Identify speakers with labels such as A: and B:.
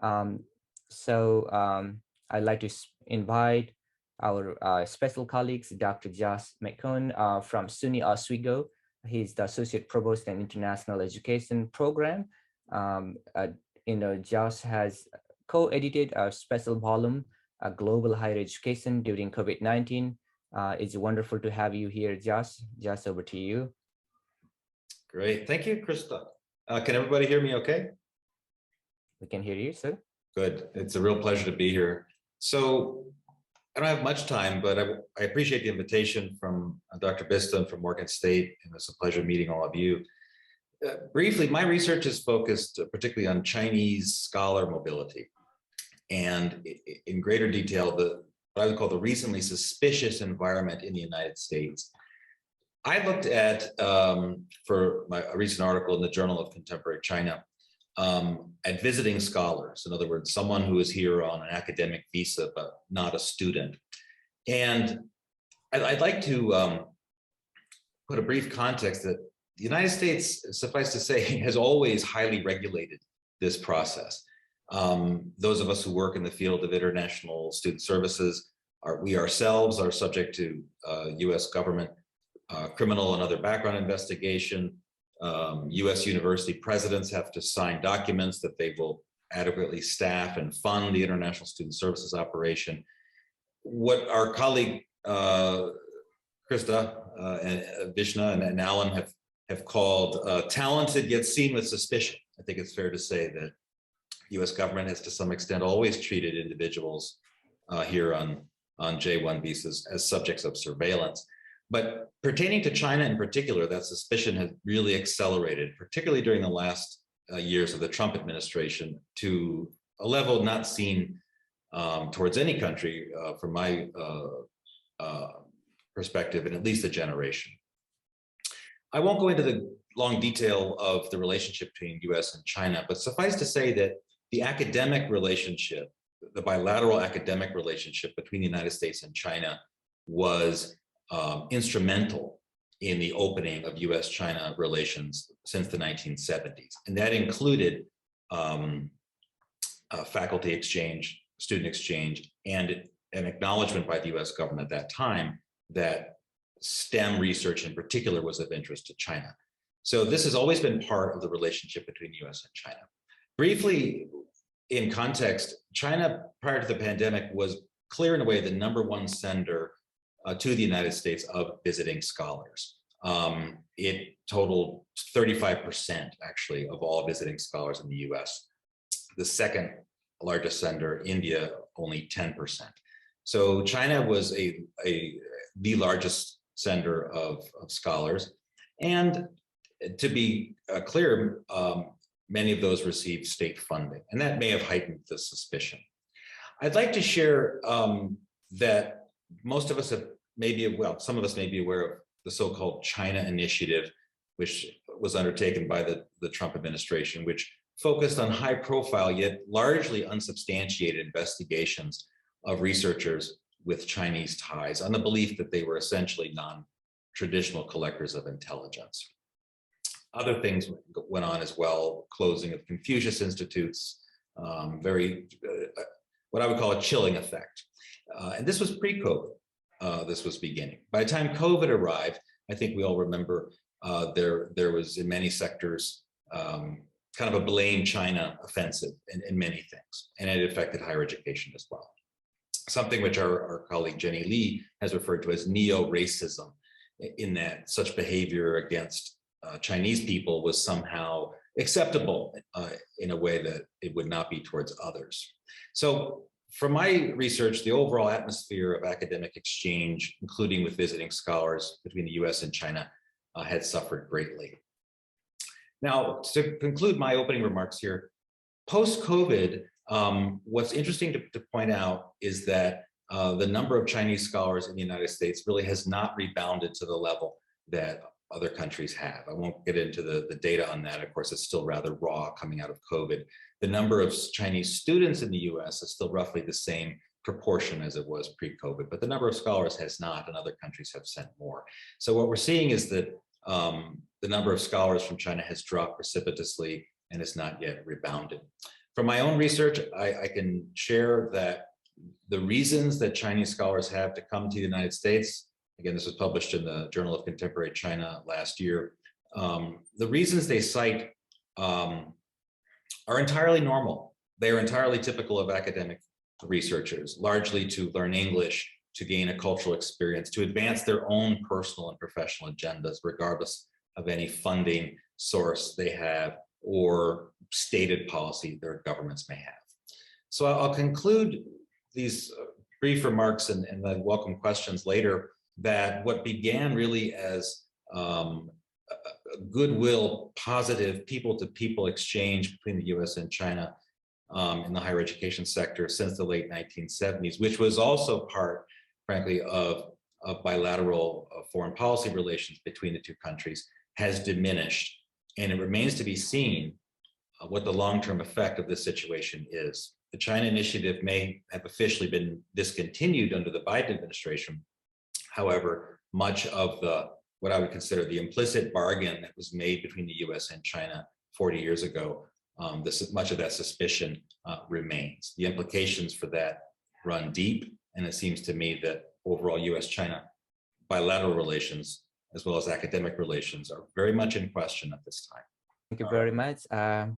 A: Um, so I'd like to invite our special colleagues, Dr. Jas McCone from SUNY Oswego. He's the Associate Provost in International Education Program. Um, uh, Jas has co-edited a special volume, Global Higher Education During COVID-19. It's wonderful to have you here, Jas. Jas, over to you.
B: Great. Thank you, Krista. Can everybody hear me okay?
A: We can hear you, sir.
B: Good. It's a real pleasure to be here. So I don't have much time, but I appreciate the invitation from Dr. Bista from Morgan State, and it's a pleasure meeting all of you. Briefly, my research is focused particularly on Chinese scholar mobility, and in greater detail, what I would call the recently suspicious environment in the United States. I looked at, for a recent article in the Journal of Contemporary China, at visiting scholars. In other words, someone who is here on an academic visa, but not a student. And I'd like to put a brief context that the United States, suffice to say, has always highly regulated this process. Those of us who work in the field of international student services, we ourselves are subject to US government criminal and other background investigation. US university presidents have to sign documents that they will adequately staff and fund the international student services operation. What our colleague Krista and Vishna and Alan have called talented yet seen with suspicion. I think it's fair to say that US government has to some extent always treated individuals here on J1 visas as subjects of surveillance. But pertaining to China in particular, that suspicion has really accelerated, particularly during the last years of the Trump administration, to a level not seen towards any country from my perspective in at least a generation. I won't go into the long detail of the relationship between US and China, but suffice to say that the academic relationship, the bilateral academic relationship between the United States and China was instrumental in the opening of US-China relations since the 1970s. And that included faculty exchange, student exchange, and an acknowledgement by the US government at that time that STEM research in particular was of interest to China. So this has always been part of the relationship between the US and China. Briefly, in context, China prior to the pandemic was clear in a way the #1 sender to the United States of visiting scholars. It totaled 35% actually of all visiting scholars in the US. The second largest sender, India, only 10%. So China was the largest sender of scholars. And to be clear, many of those received state funding, and that may have heightened the suspicion. I'd like to share that most of us have some of us may be aware of the so-called China Initiative, which was undertaken by the Trump administration, which focused on high-profile yet largely unsubstantiated investigations of researchers with Chinese ties on the belief that they were essentially non-traditional collectors of intelligence. Other things went on as well, closing of Confucius Institutes, what I would call a chilling effect. And this was pre-COVID, this was beginning. By the time COVID arrived, I think we all remember there was in many sectors kind of a blame China offensive in many things, and it affected higher education as well. Something which our colleague Jenny Lee has referred to as neo-racism, in that such behavior against Chinese people was somehow acceptable in a way that it would not be towards others. So from my research, the overall atmosphere of academic exchange, including with visiting scholars between the US and China, had suffered greatly. Now, to conclude my opening remarks here, post-COVID, what's interesting to point out is that the number of Chinese scholars in the United States really has not rebounded to the level that other countries have. I won't get into the data on that. Of course, it's still rather raw coming out of COVID. The number of Chinese students in the US is still roughly the same proportion as it was pre-COVID, but the number of scholars has not, and other countries have sent more. So what we're seeing is that the number of scholars from China has dropped precipitously and has not yet rebounded. From my own research, I can share that the reasons that Chinese scholars have to come to the United States, again, this was published in the Journal of Contemporary China last year, the reasons they cite are entirely normal. They are entirely typical of academic researchers, largely to learn English, to gain a cultural experience, to advance their own personal and professional agendas, regardless of any funding source they have or stated policy their governments may have. So I'll conclude these brief remarks and then welcome questions later, that what began really as goodwill, positive people-to-people exchange between the US and China in the higher education sector since the late 1970s, which was also part, frankly, of bilateral foreign policy relations between the two countries, has diminished. And it remains to be seen what the long-term effect of this situation is. The China Initiative may have officially been discontinued under the Biden administration. However, much of what I would consider the implicit bargain that was made between the US and China 40 years ago, much of that suspicion remains. The implications for that run deep, and it seems to me that overall US-China bilateral relations, as well as academic relations, are very much in question at this time.
A: Thank you very much.